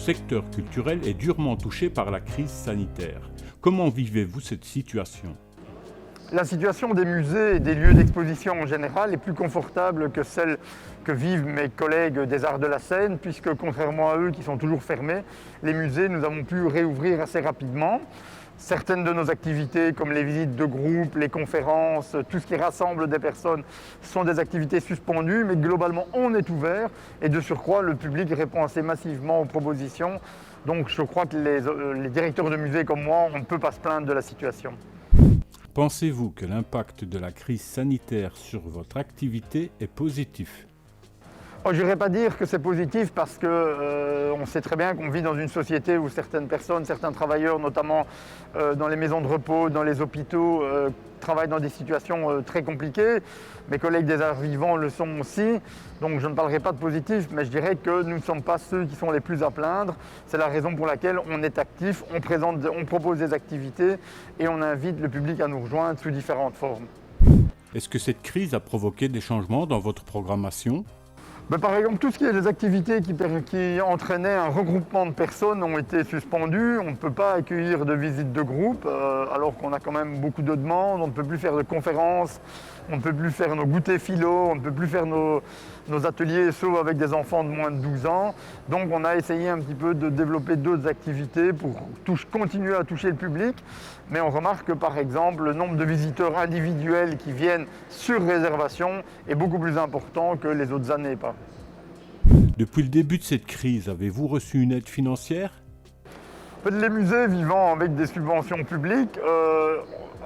secteur culturel est durement touché par la crise sanitaire. Comment vivez-vous cette situation ? La situation des musées et des lieux d'exposition en général est plus confortable que celle que vivent mes collègues des arts de la scène, puisque contrairement à eux qui sont toujours fermés, les musées, nous avons pu réouvrir assez rapidement. Certaines de nos activités, comme les visites de groupe, les conférences, tout ce qui rassemble des personnes, sont des activités suspendues, mais globalement, on est ouvert. Et de surcroît, le public répond assez massivement aux propositions. Donc je crois que les directeurs de musées comme moi, on ne peut pas se plaindre de la situation. Pensez-vous que l'impact de la crise sanitaire sur votre activité est positif ? Je n'irais pas dire que c'est positif parce qu'on sait très bien qu'on vit dans une société où certaines personnes, certains travailleurs, notamment dans les maisons de repos, dans les hôpitaux, travaillent dans des situations très compliquées. Mes collègues des arts vivants le sont aussi, donc je ne parlerai pas de positif, mais je dirais que nous ne sommes pas ceux qui sont les plus à plaindre. C'est la raison pour laquelle on est actif, on propose des activités et on invite le public à nous rejoindre sous différentes formes. Est-ce que cette crise a provoqué des changements dans votre programmation ? Par exemple, tout ce qui est des activités qui entraînaient un regroupement de personnes ont été suspendues. On ne peut pas accueillir de visites de groupe, alors qu'on a quand même beaucoup de demandes. On ne peut plus faire de conférences, on ne peut plus faire nos goûters philo, on ne peut plus faire nos ateliers SO avec des enfants de moins de 12 ans. Donc on a essayé un petit peu de développer d'autres activités pour continuer à toucher le public. Mais on remarque que par exemple, le nombre de visiteurs individuels qui viennent sur réservation est beaucoup plus important que les autres années. Depuis le début de cette crise, avez-vous reçu une aide financière ? Les musées vivant avec des subventions publiques,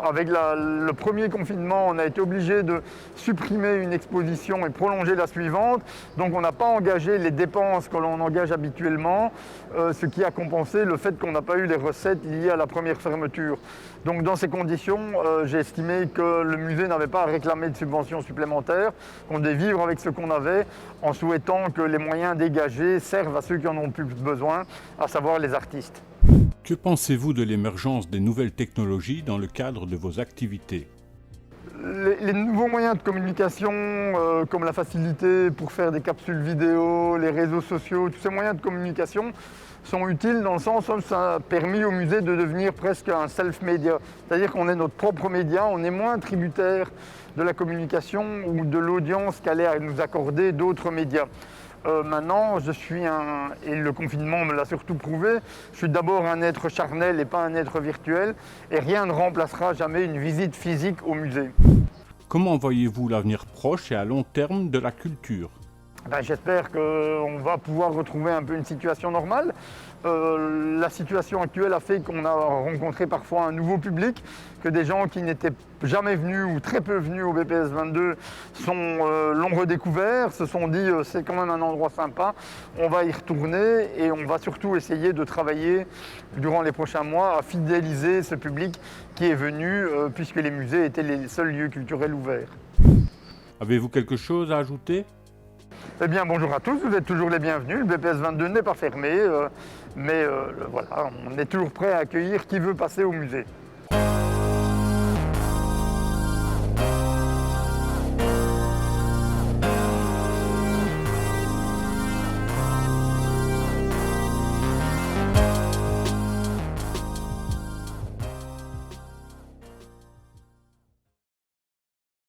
avec le premier confinement, on a été obligé de supprimer une exposition et prolonger la suivante. Donc on n'a pas engagé les dépenses que l'on engage habituellement, ce qui a compensé le fait qu'on n'a pas eu les recettes liées à la première fermeture. Donc dans ces conditions, j'ai estimé que le musée n'avait pas à réclamer de subventions supplémentaires, qu'on devait vivre avec ce qu'on avait, en souhaitant que les moyens dégagés servent à ceux qui en ont plus besoin, à savoir les artistes. Que pensez-vous de l'émergence des nouvelles technologies dans le cadre de vos activités ? Les nouveaux moyens de communication, comme la facilité pour faire des capsules vidéo, les réseaux sociaux, tous ces moyens de communication sont utiles dans le sens où ça a permis au musée de devenir presque un self-média. C'est-à-dire qu'on est notre propre média, on est moins tributaire de la communication ou de l'audience qu'allaient nous accorder d'autres médias. Maintenant, et le confinement me l'a surtout prouvé, je suis d'abord un être charnel et pas un être virtuel, et rien ne remplacera jamais une visite physique au musée. Comment voyez-vous l'avenir proche et à long terme de la culture ? J'espère qu'on va pouvoir retrouver un peu une situation normale. La situation actuelle a fait qu'on a rencontré parfois un nouveau public, que des gens qui n'étaient jamais venus ou très peu venus au BPS 22 l'ont redécouvert, se sont dit c'est quand même un endroit sympa, on va y retourner et on va surtout essayer de travailler durant les prochains mois à fidéliser ce public qui est venu puisque les musées étaient les seuls lieux culturels ouverts. Avez-vous quelque chose à ajouter ? Eh bien, bonjour à tous, vous êtes toujours les bienvenus. Le BPS 22 n'est pas fermé, mais voilà, on est toujours prêt à accueillir qui veut passer au musée.